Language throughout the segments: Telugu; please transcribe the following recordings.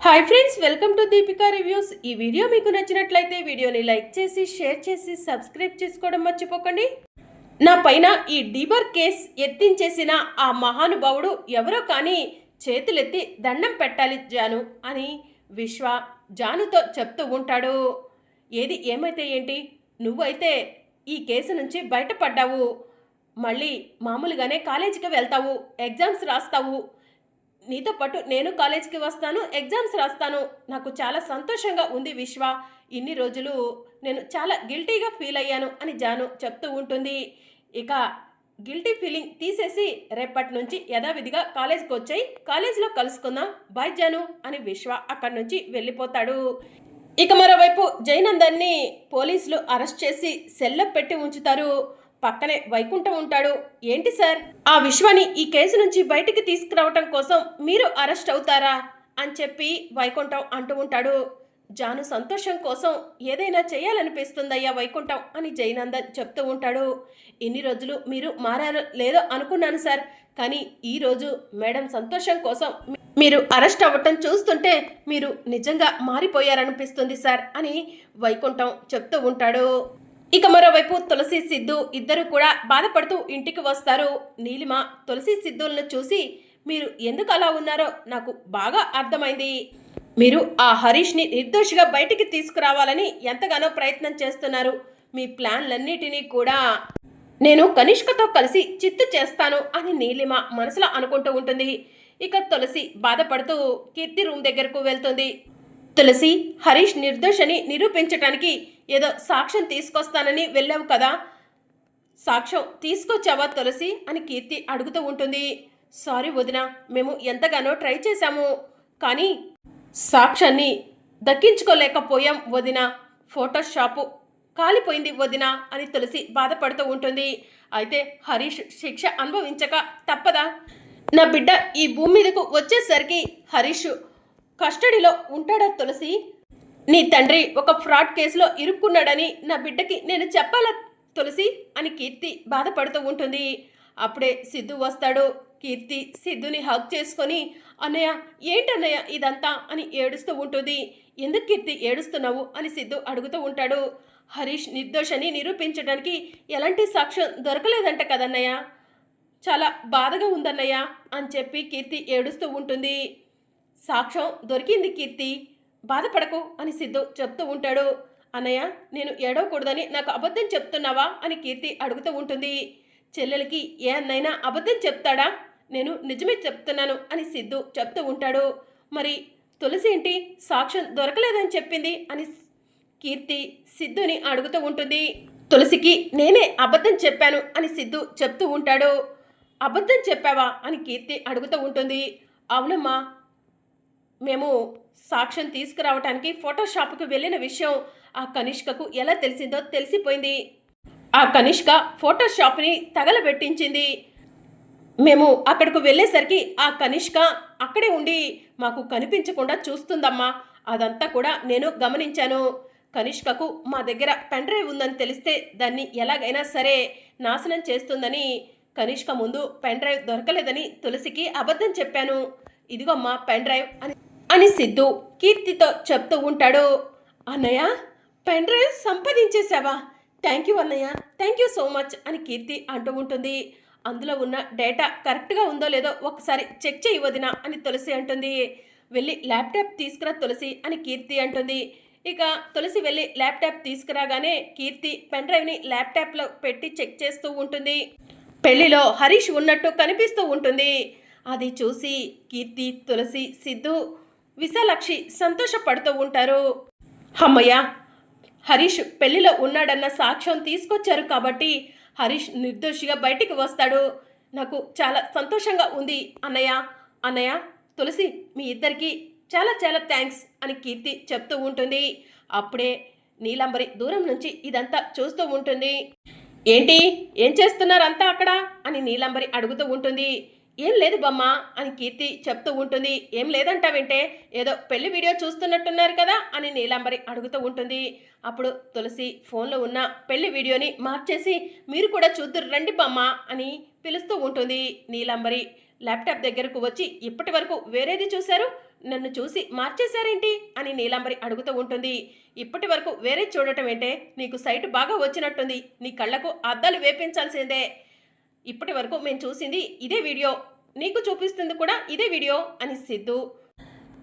Hi friends, welcome to Deepika reviews. ఈ వీడియో మీకు నచ్చినట్లయితే వీడియోని లైక్ చేసి షేర్ చేసి సబ్స్క్రైబ్ చేసుకోవడం మర్చిపోకండి. నా పైన ఈ డీబర్ కేస్ ఎత్తించేసిన ఆ మహానుభావుడు ఎవరో కానీ చేతులెత్తి దండం పెట్టాలి జాను అని విశ్వ జానుతో చెప్తూ ఉంటాడు. ఏది ఏమైతే ఏంటి, నువ్వైతే ఈ కేసు నుంచి బయటపడ్డావు. మళ్ళీ మామూలుగానే కాలేజీకి వెళ్తావు, ఎగ్జామ్స్ రాస్తావు. నీతో పాటు నేను కాలేజీకి వస్తాను, ఎగ్జామ్స్ రాస్తాను. నాకు చాలా సంతోషంగా ఉంది విశ్వ. ఇన్ని రోజులు నేను చాలా గిల్టీగా ఫీల్ అయ్యాను అని జాను చెప్తూ ఉంటుంది. ఇక గిల్టీ ఫీలింగ్ తీసేసి రేపటి నుంచి యథావిధిగా కాలేజీకి వచ్చాయి, కాలేజీలో కలుసుకుందాం, బాయ్ జాను అని విశ్వ అక్కడి నుంచి వెళ్ళిపోతాడు. ఇక మరోవైపు జయనందన్ని పోలీసులు అరెస్ట్ చేసి సెల్లో పెట్టి ఉంచుతారు. పక్కనే వైకుంఠం ఉంటాడు. ఏంటి సార్, ఆ విశ్వాని ఈ కేసు నుంచి బయటికి తీసుకురావటం కోసం మీరు అరెస్ట్ అవుతారా అని చెప్పి వైకుంఠం అంటూ ఉంటాడు. జాను సంతోషం కోసం ఏదైనా చేయాలనిపిస్తుందయ్యా వైకుంఠం అని జయనందన్ చెప్తూ ఉంటాడు. ఇన్ని రోజులు మీరు మారారో లేదో అనుకున్నాను సార్, కానీ ఈరోజు మేడం సంతోషం కోసం మీరు అరెస్ట్ అవ్వటం చూస్తుంటే మీరు నిజంగా మారిపోయారనిపిస్తుంది సార్ అని వైకుంఠం చెప్తూ ఉంటాడు. ఇక మరోవైపు తులసి సిద్ధు ఇద్దరు కూడా బాధపడుతూ ఇంటికి వస్తారు. నీలిమ తులసి సిద్ధులను చూసి మీరు ఎందుకు అలా ఉన్నారో నాకు బాగా అర్థమైంది. మీరు ఆ హరీష్ని నిర్దోషిగా బయటికి తీసుకురావాలని ఎంతగానో ప్రయత్నం చేస్తున్నారు. మీ ప్లాన్లన్నిటినీ కూడా నేను కనిష్కతో కలిసి చిత్తు చేస్తాను అని నీలిమ మనసులో అనుకుంటూ ఉంటుంది. ఇక తులసి బాధపడుతూ కీర్తి రూమ్ దగ్గరకు వెళ్తుంది. తులసి, హరీష్ నిర్దోషని నిరూపించటానికి ఏదో సాక్ష్యం తీసుకొస్తానని వెళ్ళావు కదా, సాక్ష్యం తీసుకొచ్చావా తులసి అని కీర్తి అడుగుతూ ఉంటుంది. సారీ వదిన, మేము ఎంతగానో ట్రై చేశాము, కానీ సాక్ష్యాన్ని దక్కించుకోలేకపోయాం వదిన. ఫోటోషాపు కాలిపోయింది వదిన అని తులసి బాధపడుతూ ఉంటుంది. అయితే హరీష్ శిక్ష అనుభవించక తప్పదా? నా బిడ్డ ఈ భూమి మీదకు వచ్చేసరికి హరీష్ కస్టడీలో ఉంటాడా తులసి? నీ తండ్రి ఒక ఫ్రాడ్ కేసులో ఇరుక్కున్నాడని నా బిడ్డకి నేను చెప్పాలా తులసి అని కీర్తి బాధపడుతూ ఉంటుంది. అప్పుడే సిద్ధు వస్తాడు. కీర్తి సిద్ధుని హగ్ చేసుకొని అన్నయ్య ఏంటన్నయ్య ఇదంతా అని ఏడుస్తూ ఉంటుంది. ఎందుకు కీర్తి ఏడుస్తున్నావు అని సిద్ధు అడుగుతూ ఉంటాడు. హరీష్ నిర్దోషని నిరూపించడానికి ఎలాంటి సాక్ష్యం దొరకలేదంట కదన్నయ్య, చాలా బాధగా ఉందన్నయ్య అని చెప్పి కీర్తి ఏడుస్తూ ఉంటుంది. సాక్ష్యం దొరికింది కీర్తి, బాధపడకు అని సిద్ధు చెప్తూ ఉంటాడు. అన్నయ్య నేను ఏడవకూడదని నాకు అబద్ధం చెప్తున్నావా అని కీర్తి అడుగుతూ ఉంటుంది. చెల్లెలకి ఏ అన్నైనా అబద్ధం చెప్తాడా? నేను నిజమే చెప్తున్నాను అని సిద్ధు చెప్తూ ఉంటాడు. మరి తులసి ఏంటి సాక్ష్యం దొరకలేదని చెప్పింది అని కీర్తి సిద్ధుని అడుగుతూ ఉంటుంది. తులసికి నేనే అబద్ధం చెప్పాను అని సిద్ధు చెప్తూ ఉంటాడు. అబద్ధం చెప్పావా అని కీర్తి అడుగుతూ ఉంటుంది. అవునమ్మా, మేము సాక్ష్యం తీసుకురావటానికి ఫోటోషాప్కి వెళ్ళిన విషయం ఆ కనిష్కకు ఎలా తెలిసిందో తెలిసిపోయింది. ఆ కనిష్క ఫోటోషాప్ని తగలబెట్టించింది. మేము అక్కడికి వెళ్ళేసరికి ఆ కనిష్క అక్కడే ఉండి మాకు కనిపించకుండా చూస్తుందమ్మా. అదంతా కూడా నేను గమనించాను. కనిష్కకు మా దగ్గర పెన్ డ్రైవ్ ఉందని తెలిస్తే దాన్ని ఎలాగైనా సరే నాశనం చేస్తుందని కనిష్క ముందు పెన్ డ్రైవ్ దొరకలేదని తులసికి అబద్ధం చెప్పాను. ఇదిగోమ్మా పెన్ డ్రైవ్ అని సిద్ధు కీర్తితో చెప్తూ ఉంటాడు. అన్నయ్య పెన్ డ్రైవ్ సంపాదించేశావా? థ్యాంక్ యూ అన్నయ్య, థ్యాంక్ యూ సో మచ్ అని కీర్తి అంటూ ఉంటుంది. అందులో ఉన్న డేటా కరెక్ట్గా ఉందో లేదో ఒకసారి చెక్ చేయి వదినా అని తులసి అంటుంది. వెళ్ళి ల్యాప్టాప్ తీసుకురా తులసి అని కీర్తి అంటుంది. ఇక తులసి వెళ్ళి ల్యాప్టాప్ తీసుకురాగానే కీర్తి పెన్ డ్రైవ్ని ల్యాప్టాప్లో పెట్టి చెక్ చేస్తూ ఉంటుంది. పెళ్లిలో హరీష్ ఉన్నట్టు కనిపిస్తూ ఉంటుంది. అది చూసి కీర్తి, తులసి, సిద్ధు, విశాలాక్షి సంతోషపడుతూ ఉంటారు. అమ్మయ్య, హరీష్ పెళ్లిలో ఉన్నాడన్న సాక్ష్యం తీసుకొచ్చారు కాబట్టి హరీష్ నిర్దోషిగా బయటికి వస్తాడు. నాకు చాలా సంతోషంగా ఉంది అన్నయ్య. అన్నయ్య, తులసి మీ ఇద్దరికి చాలా చాలా థ్యాంక్స్ అని కీర్తి చెప్తూ ఉంటుంది. అప్పుడే నీలంబరి దూరం నుంచి ఇదంతా చూస్తూ ఉంటుంది. ఏంటి, ఏం చేస్తున్నారంతా అక్కడ అని నీలంబరి అడుగుతూ ఉంటుంది. ఏం లేదు బమ్మ అని కీర్తి చెప్తూ ఉంటుంది. ఏం లేదంటావేంటే, ఏదో పెళ్లి వీడియో చూస్తున్నట్టున్నారు కదా అని నీలాంబరి అడుగుతూ ఉంటుంది. అప్పుడు తులసి ఫోన్లో ఉన్న పెళ్లి వీడియోని మార్చేసి మీరు కూడా చూద్దురు రండి బమ్మ అని పిలుస్తూ ఉంటుంది. నీలాంబరి ల్యాప్టాప్ దగ్గరకు వచ్చి ఇప్పటి వరకు వేరేది చూశారు, నన్ను చూసి మార్చేశారేంటి అని నీలాంబరి అడుగుతూ ఉంటుంది. ఇప్పటి వరకు వేరే చూడటం ఏంటే, నీకు సైట్ బాగా వచ్చినట్టుంది, నీ కళ్ళకు అద్దాలు వేపించాల్సిందే. ఇప్పటి వరకు మేము చూసింది ఇదే వీడియో, నీకు చూపిస్తుంది కూడా ఇదే వీడియో అని సిద్ధు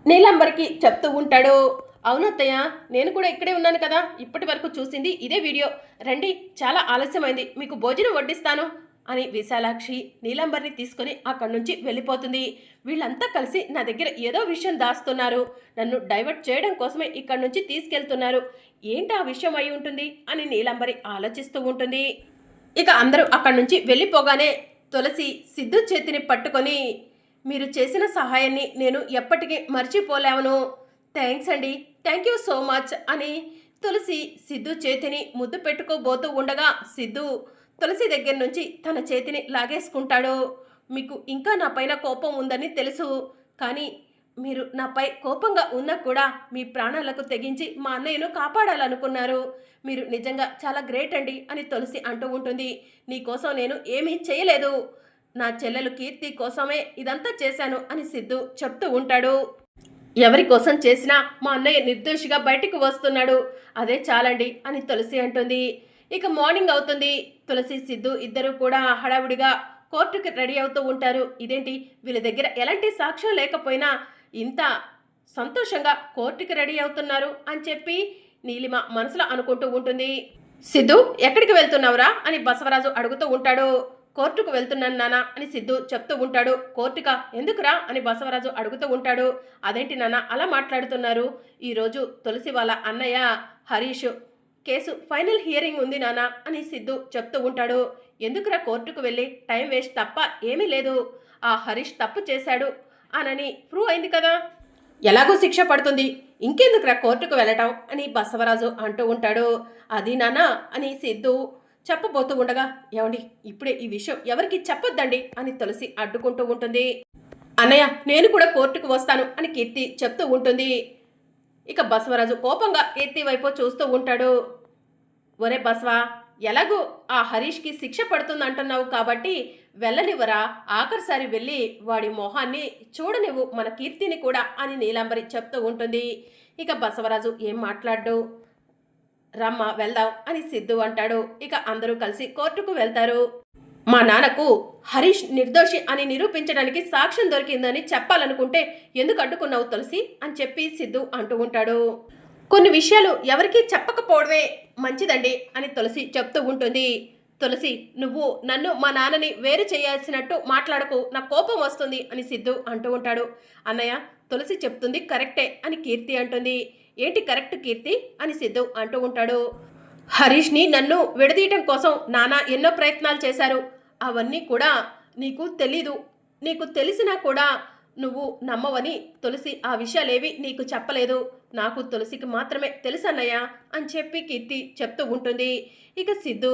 నీలాంబరికి చెప్తూ ఉంటాడు. అవునత్తయ్య, నేను కూడా ఇక్కడే ఉన్నాను కదా, ఇప్పటి వరకు చూసింది ఇదే వీడియో. రండి, చాలా ఆలస్యమైంది, మీకు భోజనం వడ్డిస్తాను అని విశాలాక్షి నీలాంబర్ని తీసుకుని అక్కడి నుంచి వెళ్ళిపోతుంది. వీళ్ళంతా కలిసి నా దగ్గర ఏదో విషయం దాస్తున్నారు, నన్ను డైవర్ట్ చేయడం కోసమే ఇక్కడి నుంచి తీసుకెళ్తున్నారు. ఏంటి ఆ విషయం అయి ఉంటుంది అని నీలాంబరి ఆలోచిస్తూ ఉంటుంది. ఇక అందరూ అక్కడి నుంచి వెళ్ళిపోగానే తులసి సిద్ధు చేతిని పట్టుకొని, మీరు చేసిన సహాయాన్ని నేను ఎప్పటికీ మర్చిపోలేవను, థ్యాంక్స్ అండి, థ్యాంక్ యూ సో మచ్ అని తులసి సిద్ధు చేతిని ముద్దు పెట్టుకోబోతూ ఉండగా సిద్ధు తులసి దగ్గర నుంచి తన చేతిని లాగేసుకుంటాడు. మీకు ఇంకా నా పైన కోపం ఉందని తెలుసు, కానీ మీరు నాపై కోపంగా ఉన్నా కూడా మీ ప్రాణాలకు తెగించి మా అన్నయ్యను కాపాడాలనుకున్నారు. మీరు నిజంగా చాలా గ్రేట్ అండి అని తులసి అంటూ ఉంటుంది. నీకోసం నేను ఏమీ చేయలేదు, నా చెల్లెలు కీర్తి కోసమే ఇదంతా చేశాను అని సిద్ధు చెప్తూ ఉంటాడు. ఎవరి కోసం చేసినా మా అన్నయ్య నిర్దోషిగా బయటికి వస్తున్నాడు, అదే చాలండి అని తులసి అంటుంది. ఇక మార్నింగ్ అవుతుంది. తులసి సిద్ధు ఇద్దరు కూడా హడావుడిగా కోర్టుకి రెడీ అవుతూ ఉంటారు. ఇదేంటి, వీళ్ళ దగ్గర ఎలాంటి సాక్ష్యం లేకపోయినా ఇంత సంతోషంగా కోర్టుకి రెడీ అవుతున్నారు అని చెప్పి నీలిమ మనసులో అనుకుంటూ ఉంటుంది. సిద్ధు, ఎక్కడికి వెళ్తున్నావురా అని బసవరాజు అడుగుతూ ఉంటాడు. కోర్టుకు వెళ్తున్నాను నానా అని సిద్ధు చెప్తూ ఉంటాడు. కోర్టుకా, ఎందుకురా అని బసవరాజు అడుగుతూ ఉంటాడు. అదేంటి నాన్న అలా మాట్లాడుతున్నారు, ఈరోజు తులసి వాళ్ళ అన్నయ్య హరీష్ కేసు ఫైనల్ హియరింగ్ ఉంది నానా అని సిద్ధు చెప్తూ ఉంటాడు. ఎందుకురా కోర్టుకు వెళ్ళి టైం వేస్ట్ తప్ప ఏమీ లేదు, ఆ హరీష్ తప్పు చేశాడు అనని ప్రూవ్ అయింది కదా, ఎలాగో శిక్ష పడుతుంది, ఇంకెందుకురా కోర్టుకు వెళ్ళటం అని బసవరాజు అంటూ ఉంటాడు. అది నానా అని సిద్ధు చెప్పబోతూ ఉండగా, ఏమండి ఇప్పుడే ఈ విషయం ఎవరికి చెప్పొద్దండి అని తులసి అడ్డుకుంటూ ఉంటుంది. అన్నయ్య, నేను కూడా కోర్టుకు వస్తాను అని కీర్తి చెప్తూ ఉంటుంది. ఇక బసవరాజు కోపంగా కీర్తి వైపు చూస్తూ ఉంటాడు. ఒరే బసవా, ఎలాగూ ఆ హరీష్కి శిక్ష పడుతుంది అంటున్నావు కాబట్టి వెళ్ళనివ్వరా, ఆఖరిసారి వెళ్ళి వాడి మొహాన్ని చూడనివ్వు మన కీర్తిని కూడా అని నీలాంబరి చెప్తూ ఉంటుంది. ఇక బసవరాజు ఏం మాట్లాడు, రమ్మ వెళ్దాం అని సిద్ధు అంటాడు. ఇక అందరూ కలిసి కోర్టుకు వెళ్తారు. మా నాన్నకు హరీష్ నిర్దోషి అని నిరూపించడానికి సాక్ష్యం దొరికిందని చెప్పాలనుకుంటే ఎందుకు అడ్డుకున్నావు తులసి అని చెప్పి సిద్ధు అంటూ ఉంటాడు. కొన్ని విషయాలు ఎవరికీ చెప్పకపోవడమే మంచిదండి అని తులసి చెప్తూ ఉంటుంది. తులసి, నువ్వు నన్ను మా నాన్నని వేరు చేయాల్సినట్టు మాట్లాడకు, నా కోపం వస్తుంది అని సిద్ధు అంటూ ఉంటాడు. అన్నయ్య, తులసి చెప్తుంది కరెక్టే అని కీర్తి అంటుంది. ఏంటి కరెక్ట్ కీర్తి అని సిద్ధు అంటూ ఉంటాడు. హరీష్ని నన్ను విడదీయటం కోసం నాన్న ఎన్నో ప్రయత్నాలు చేశారు, అవన్నీ కూడా నీకు తెలీదు, నీకు తెలిసినా కూడా నువ్వు నమ్మవని తులసి ఆ విషయాలేవి నీకు చెప్పలేదు, నాకు తులసికి మాత్రమే తెలుసన్నయ్య అని చెప్పి కీర్తి చెప్తూ ఉంటుంది. ఇక సిద్ధు,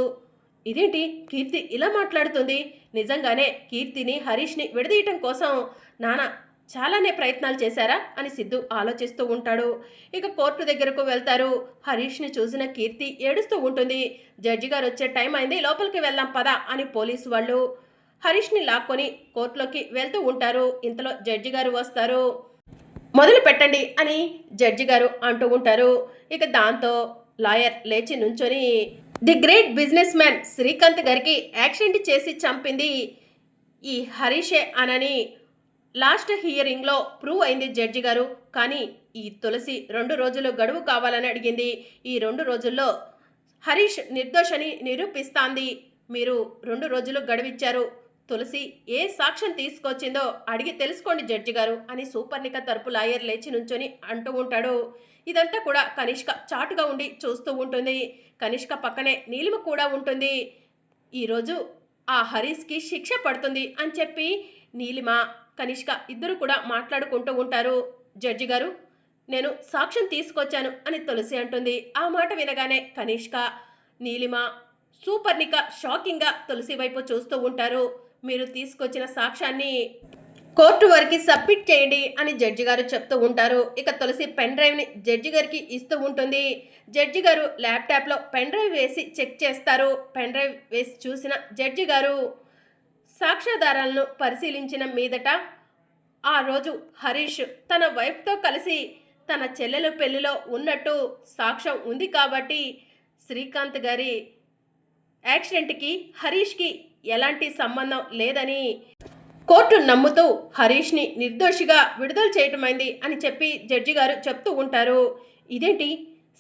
ఇదేంటి కీర్తి ఇలా మాట్లాడుతుంది, నిజంగానే కీర్తిని హరీష్ని విడదీయటం కోసం నాన్న చాలానే ప్రయత్నాలు చేశారా అని సిద్ధు ఆలోచిస్తూ ఉంటాడు. ఇక కోర్టు దగ్గరకు వెళ్తారు. హరీష్ని చూసిన కీర్తి ఏడుస్తూ ఉంటుంది. జడ్జి గారు వచ్చే టైం అయింది, లోపలికి వెళ్దాం పదా అని పోలీసు వాళ్ళు హరీష్ని లాక్కొని కోర్టులోకి వెళ్తూ ఉంటారు. ఇంతలో జడ్జి గారు వస్తారు. మొదలు పెట్టండి అని జడ్జి గారు అంటూ ఉంటారు. ఇక దాంతో లాయర్ లేచి నుంచొని, the great business man Srikanth గారికి యాక్సిడెంట్ చేసి చంపింది ఈ హరీషే అనని లాస్ట్ హియరింగ్లో ప్రూవ్ అయింది జడ్జి గారు. కానీ ఈ తులసి 2 రోజులు గడువు కావాలని అడిగింది. ఈ 2 రోజుల్లో హరీష్ నిర్దోషని నిరూపిస్తాంది. మీరు 2 రోజులు గడువిచ్చారు. తులసి ఏ సాక్ష్యం తీసుకొచ్చిందో అడిగి తెలుసుకోండి జడ్జి గారు అని సూపర్నిక తరపు లాయర్ లేచి నుంచొని అంటూ ఉంటాడు. ఇదంతా కూడా కనిష్క చాటుగా ఉండి చూస్తూ ఉంటుంది. కనిష్క పక్కనే నీలిమ కూడా ఉంటుంది. ఈరోజు ఆ హరీష్కి శిక్ష పడుతుంది అని చెప్పి నీలిమ కనిష్క ఇద్దరు కూడా మాట్లాడుకుంటూ ఉంటారు. జడ్జి గారు, నేను సాక్ష్యం తీసుకొచ్చాను అని తులసి అంటుంది. ఆ మాట వినగానే కనిష్క, నీలిమ, సూపర్నిక షాకింగ్గా తులసి వైపు చూస్తూ ఉంటారు. మీరు తీసుకొచ్చిన సాక్ష్యాన్ని కోర్టు వారికి సబ్మిట్ చేయండి అని జడ్జి గారు చెప్తూ ఉంటారు. ఇక తులసి పెన్ డ్రైవ్ని జడ్జి గారికి ఇస్తూ ఉంటుంది. జడ్జి గారు ల్యాప్టాప్లో పెన్ డ్రైవ్ వేసి చెక్ చేస్తారు. పెన్ డ్రైవ్ వేసి చూసిన జడ్జి గారు సాక్ష్యాధారాలను పరిశీలించిన మీదట ఆ రోజు హరీష్ తన వైఫ్తో కలిసి తన చెల్లెలు పెళ్లిలో ఉన్నట్టు సాక్ష్యం ఉంది కాబట్టి శ్రీకాంత్ గారి యాక్సిడెంట్కి హరీష్కి ఎలాంటి సంబంధం లేదని కోర్టు నమ్ముతూ హరీష్ని నిర్దోషిగా విడుదల చేయటమైంది అని చెప్పి జడ్జి గారు చెప్తూ ఉంటారు. ఇదేంటి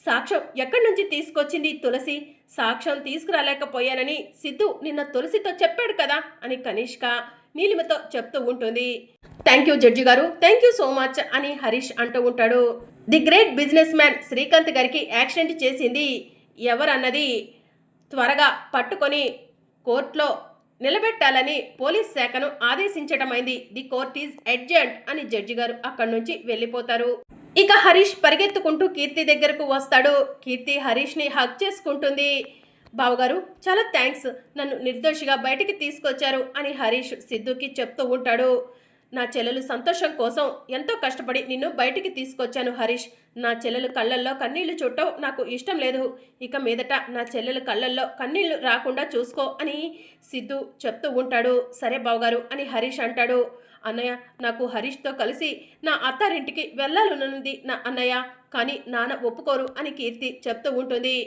సాక్ష్యం ఎక్కడి నుంచి తీసుకొచ్చింది తులసి? సాక్ష్యం తీసుకురాలేకపోయానని సిద్ధు నిన్న తులసితో చెప్పాడు కదా అని కనిష్క నీలిమతో చెప్తూ ఉంటుంది. థ్యాంక్ యూ జడ్జి గారు, థ్యాంక్ యూ సో మచ్ అని హరీష్ అంటూ ఉంటాడు. The great business man Srikanth గారికి యాక్సిడెంట్ చేసింది ఎవరన్నది త్వరగా పట్టుకొని కోర్టులో నిలబెట్టాలని పోలీస్ శాఖను ఆదేశించటమైంది. ది కోర్ట్ ఈజ్ అడ్జర్న్డ్ అని జడ్జి గారు అక్కడి నుంచి వెళ్ళిపోతారు. ఇక హరీష్ పరిగెత్తుకుంటూ కీర్తి దగ్గరకు వస్తాడు. కీర్తి హరీష్ని హగ్ చేసుకుంటుంది. బావగారు చాలా థ్యాంక్స్, నన్ను నిర్దోషిగా బయటికి తీసుకొచ్చారు అని హరీష్ సిద్ధుకి చెప్తూ ఉంటాడు. నా చెల్లెలు సంతోషం కోసం ఎంతో కష్టపడి నిన్ను బయటికి తీసుకొచ్చాను హరీష్. నా చెల్లెలు కళ్ళల్లో కన్నీళ్లు చుట్టం నాకు ఇష్టం లేదు. ఇక మీదట నా చెల్లెలు కళ్ళల్లో కన్నీళ్లు రాకుండా చూసుకో అని సిద్ధు చెప్తూ ఉంటాడు. సరే బావగారు అని హరీష్ అంటాడు. అన్నయ్య, నాకు హరీష్తో కలిసి నా అత్తారింటికి వెళ్ళాలనుంది నా అన్నయ్య, కానీ నాన్న ఒప్పుకోరు అని కీర్తి చెప్తూ ఉంటుంది.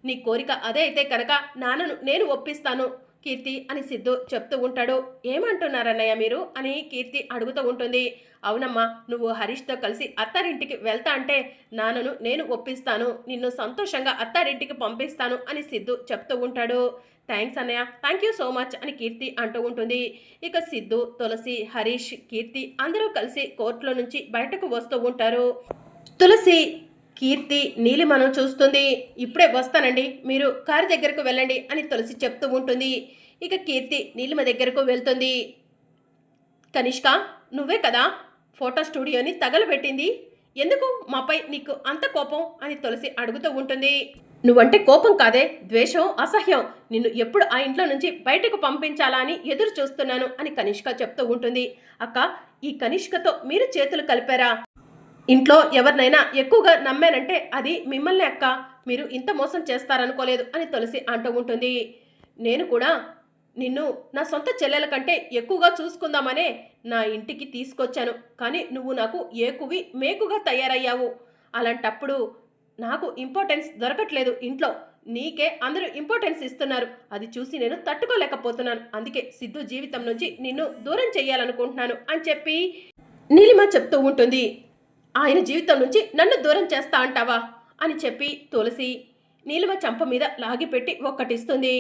నీ కోరిక అదే అయితే కనుక నాన్నను నేను ఒప్పిస్తాను కీర్తి అని సిద్ధు చెప్తూ ఉంటాడు. ఏమంటున్నారన్నయ్య మీరు అని కీర్తి అడుగుతూ ఉంటుంది. అవునమ్మా, నువ్వు హరీష్తో కలిసి అత్తారింటికి వెళ్తా అంటే నాన్నను నేను ఒప్పిస్తాను, నిన్ను సంతోషంగా అత్తారింటికి పంపిస్తాను అని సిద్ధు చెప్తూ ఉంటాడు. థ్యాంక్స్ అన్నయ్య, థ్యాంక్ యూ సో మచ్ అని కీర్తి అంటూ ఉంటుంది. ఇక సిద్ధు, తులసి, హరీష్, కీర్తి అందరూ కలిసి కోర్టులో నుంచి బయటకు వస్తూ ఉంటారు. తులసి కీర్తి నీలిమను చూస్తుంది. ఇప్పుడే వస్తానండి, మీరు కారు దగ్గరకు వెళ్ళండి అని తులసి చెప్తూ ఉంటుంది. ఇక కీర్తి నీలిమ దగ్గరకు వెళ్తుంది. కనిష్క, నువ్వే కదా ఫోటో స్టూడియోని తగలబెట్టింది, ఎందుకు మాపై నీకు అంత కోపం అని తులసి అడుగుతూ ఉంటుంది. నువ్వంటే కోపం కాదే, ద్వేషం, అసహ్యం. నిన్ను ఎప్పుడు ఆ ఇంట్లో నుంచి బయటకు పంపించాలా అని ఎదురు చూస్తున్నాను అని కనిష్క చెప్తూ ఉంటుంది. అక్క, ఈ కనిష్కతో మీరు చేతులు కలిపారా? ఇంట్లో ఎవరినైనా ఎక్కువగా నమ్మానంటే అది మిమ్మల్ని అక్క, మీరు ఇంత మోసం చేస్తారనుకోలేదు అని తులసి అంటూ ఉంటుంది. నేను కూడా నిన్ను నా సొంత చెల్లెల కంటే ఎక్కువగా చూసుకుందామనే నా ఇంటికి తీసుకొచ్చాను, కానీ నువ్వు నాకు ఏకువి మేకుగా తయారయ్యావు. అలాంటప్పుడు నాకు ఇంపార్టెన్స్ దొరకట్లేదు ఇంట్లో, నీకే అందరూ ఇంపార్టెన్స్ ఇస్తున్నారు. అది చూసి నేను తట్టుకోలేకపోతున్నాను. అందుకే సిద్ధు జీవితం నుంచి నిన్ను దూరం చెయ్యాలనుకుంటున్నాను అని చెప్పి నీలిమ చెప్తూ ఉంటుంది. ఆయన జీవితం నుంచి నన్ను దూరం చేస్తా అంటావా అని చెప్పి తులసి నీలిమ చంప మీద లాగిపెట్టి ఒక్కటిస్తుంది.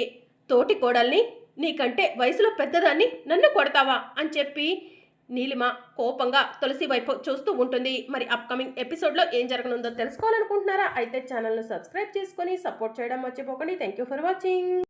తోటి కోడల్ని, నీకంటే వయసులో పెద్దదాన్ని నన్ను కొడతావా అని చెప్పి నీలిమ కోపంగా తులసి వైపు చూస్తూ ఉంటుంది. మరి అప్కమింగ్ ఎపిసోడ్లో ఏం జరగనుందో తెలుసుకోవాలనుకుంటున్నారా? అయితే ఛానల్ను సబ్స్క్రైబ్ చేసుకొని సపోర్ట్ చేయడం మర్చిపోకండి. Thank you for watching.